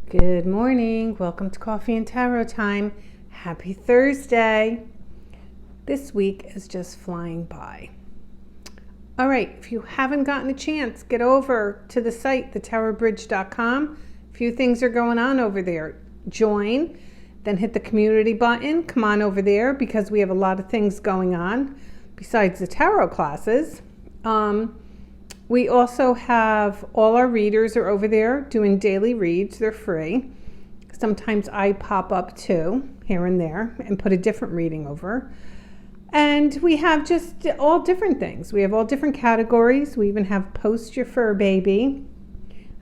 Good morning. Welcome to Coffee and Tarot Time. Happy Thursday. This week is just flying by. All right, if you haven't gotten a chance, get over to the site, thetarotbridge.com. A few things are going on over there. Join, then hit the community button. Come on over there because we have a lot of things going on besides the tarot classes. We also have all our readers are over there doing daily reads. They're free. Sometimes I pop up too, here and there, and put a different reading over. And we have just all different things. We have all different categories. We even have Post Your Fur Baby.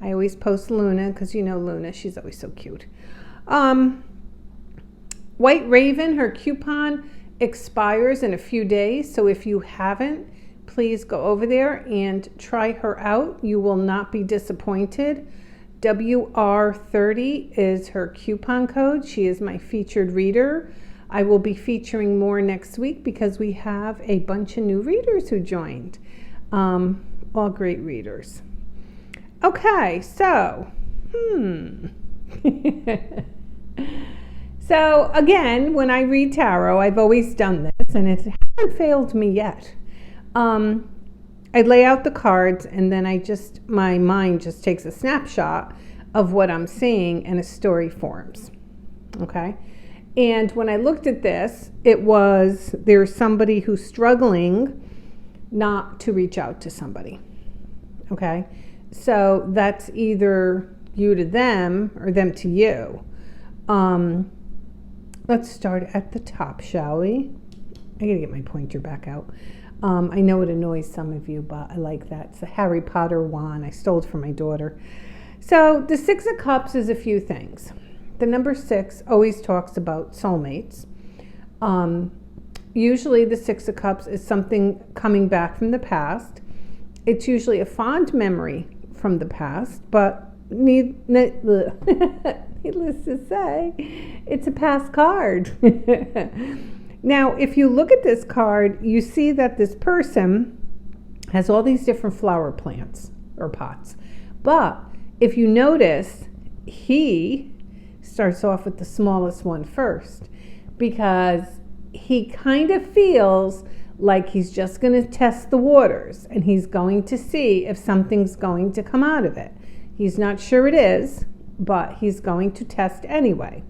I always post Luna because you know Luna. She's always so cute. White Raven, her coupon expires in a few days. So if you haven't, please go over there and try her out. You will not be disappointed. WR30 is her coupon code. She is my featured reader. I will be featuring more next week because we have a bunch of new readers who joined. All great readers. Okay, so, So again, when I read tarot, I've always done this and it hasn't failed me yet. I lay out the cards and then my mind just takes a snapshot of what I'm seeing and a story forms. Okay. And when I looked at this, there's somebody who's struggling not to reach out to somebody. Okay. So that's either you to them or them to you. Let's start at the top, shall we? I gotta get my pointer back out. I know it annoys some of you, but I like that. It's a Harry Potter wand. I stole it from my daughter. So the Six of Cups is a few things. The number 6 always talks about soulmates. Usually the Six of Cups is something coming back from the past. It's usually a fond memory from the past, but needless to say, it's a past card. Now, if you look at this card, you see that this person has all these different flower plants or pots. But if you notice, he starts off with the smallest one first because he kind of feels like he's just going to test the waters and he's going to see if something's going to come out of it. He's not sure it is, but he's going to test anyway.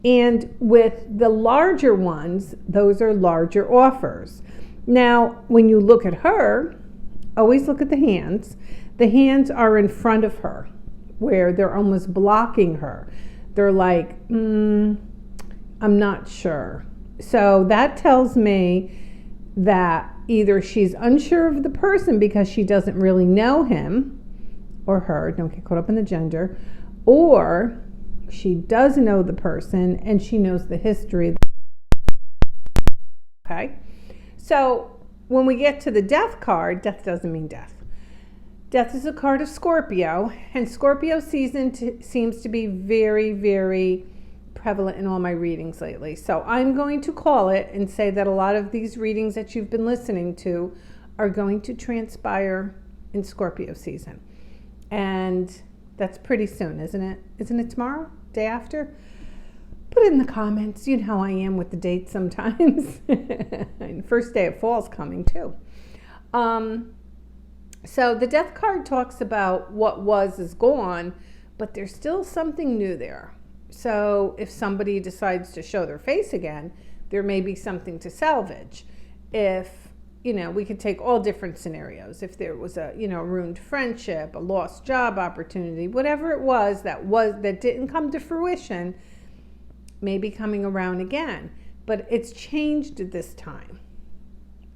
And with the larger ones, those are larger offers. Now, when you look at her, always look at the hands. The hands are in front of her, where they're almost blocking her. They're like, I'm not sure. So that tells me that either she's unsure of the person because she doesn't really know him or her, don't get caught up in the gender, or she does know the person and she knows the history. Okay, so when we get to the Death card, death doesn't mean death. Death is a card of Scorpio, and Scorpio season seems to be very, very prevalent in all my readings lately. So I'm going to call it and say that a lot of these readings that you've been listening to are going to transpire in Scorpio season. And that's pretty soon, isn't it? Isn't it tomorrow? Day after? Put it in the comments. You know how I am with the dates sometimes. And the first day of fall's coming too. So the Death card talks about what was is gone, but there's still something new there. So if somebody decides to show their face again, there may be something to salvage. If we could take all different scenarios. If there was a, ruined friendship, a lost job opportunity, whatever it was that didn't come to fruition, maybe coming around again. But it's changed at this time.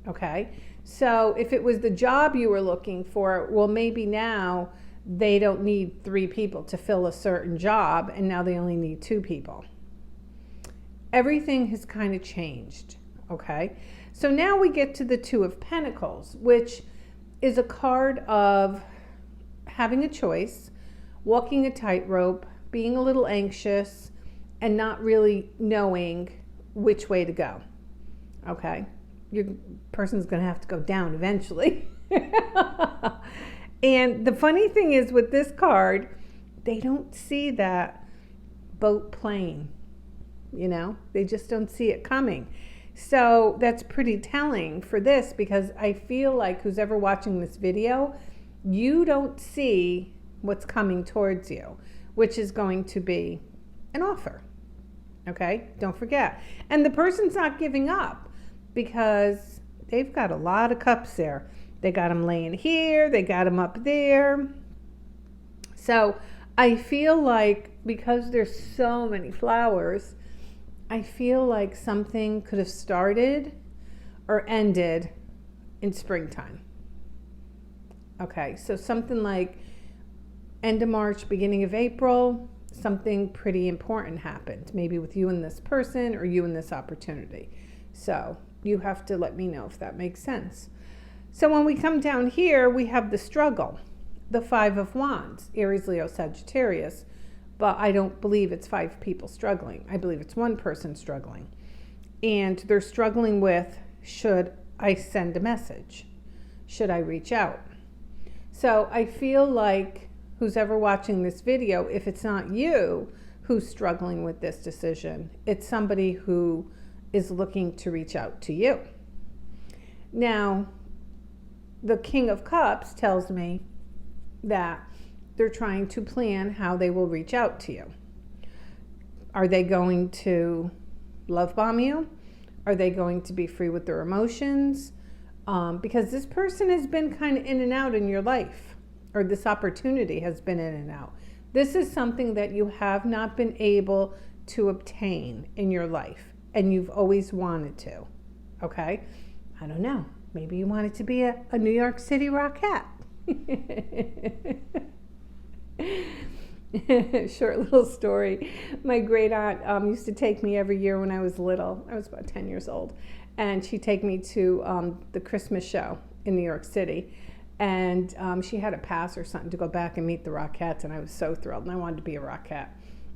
Okay? So if it was the job you were looking for, well, maybe now they don't need 3 people to fill a certain job, and now they only need 2 people. Everything has kind of changed. Okay? So now we get to the Two of Pentacles, which is a card of having a choice, walking a tightrope, being a little anxious, and not really knowing which way to go. Okay? Your person's going to have to go down eventually. And the funny thing is with this card, they don't see that boat plane. They just don't see it coming. So that's pretty telling for this, because I feel like who's ever watching this video, you don't see what's coming towards you, which is going to be an offer. Okay, don't forget. And the person's not giving up, because they've got a lot of cups there. They got them laying here, they got them up there. So I feel like, because there's so many flowers, I feel like something could have started or ended in springtime. Okay, so something like end of March, beginning of April, something pretty important happened, maybe with you and this person or you and this opportunity. So you have to let me know if that makes sense. So when we come down here, we have the struggle, the Five of Wands, Aries, Leo, Sagittarius. But I don't believe it's 5 people struggling. I believe it's 1 person struggling. And they're struggling with, should I send a message? Should I reach out? So I feel like who's ever watching this video, if it's not you who's struggling with this decision, it's somebody who is looking to reach out to you. Now, the King of Cups tells me that they're trying to plan how they will reach out to you. Are they going to love bomb you? Are they going to be free with their emotions? Because this person has been kind of in and out in your life, or this opportunity has been in and out. This is something that you have not been able to obtain in your life, and you've always wanted to. Okay? I don't know. Maybe you wanted to be a New York City rockette. Short little story. My great aunt used to take me every year when I was little. I was about 10 years old. And she'd take me to the Christmas show in New York City. And she had a pass or something to go back and meet the Rockettes. And I was so thrilled. And I wanted to be a Rockette.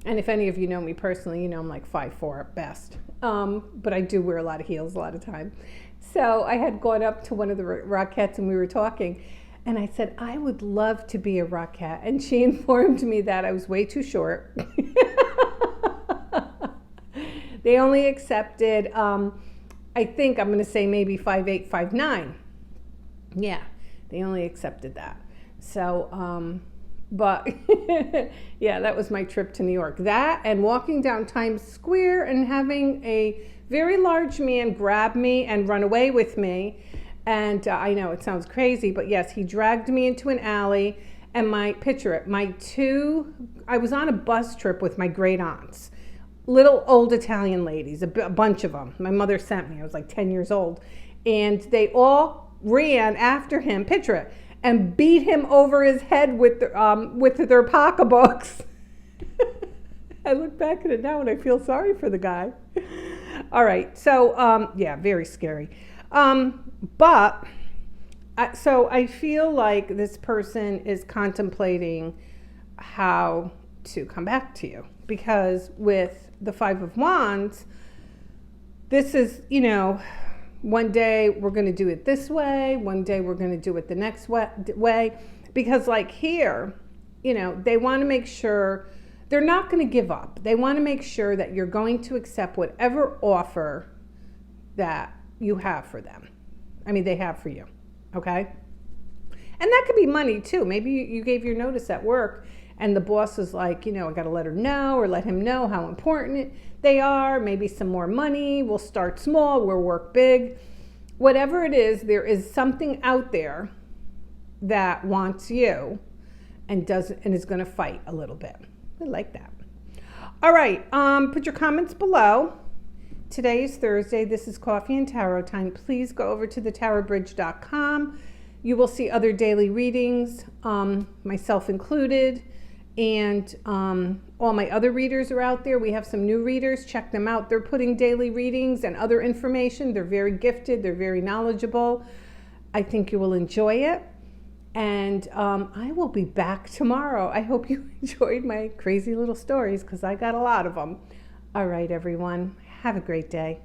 And if any of you know me personally, you know I'm like 5'4" at best. But I do wear a lot of heels a lot of time. So I had gone up to one of the Rockettes and we were talking. And I said, I would love to be a Rockette. And she informed me that I was way too short. They only accepted, I think I'm going to say maybe 5'8", 5'9". Yeah, they only accepted that. So, but yeah, that was my trip to New York. That and walking down Times Square and having a very large man grab me and run away with me. And I know it sounds crazy, but yes, he dragged me into an alley, and picture it, I was on a bus trip with my great aunts, little old Italian ladies, a bunch of them. My mother sent me, I was like 10 years old, and they all ran after him, picture it, and beat him over his head with their pocketbooks. I look back at it now and I feel sorry for the guy. All right, so yeah, very scary. So I feel like this person is contemplating how to come back to you, because with the Five of Wands, this is, one day we're going to do it this way, one day we're going to do it the next way, because like here, they want to make sure they're not going to give up. They want to make sure that you're going to accept whatever offer that you have for them. They have for you, okay? And that could be money too. Maybe you gave your notice at work and the boss was like, I got to let her know or let him know how important they are. Maybe some more money. We'll start small. We'll work big. Whatever it is, there is something out there that wants you and is going to fight a little bit. I like that. All right. Put your comments below. Today is Thursday. This is Coffee and Tarot Time. Please go over to thetarotbridge.com. You will see other daily readings, myself included, and all my other readers are out there. We have some new readers. Check them out. They're putting daily readings and other information. They're very gifted. They're very knowledgeable. I think you will enjoy it. And I will be back tomorrow. I hope you enjoyed my crazy little stories, because I got a lot of them. All right, everyone. Have a great day.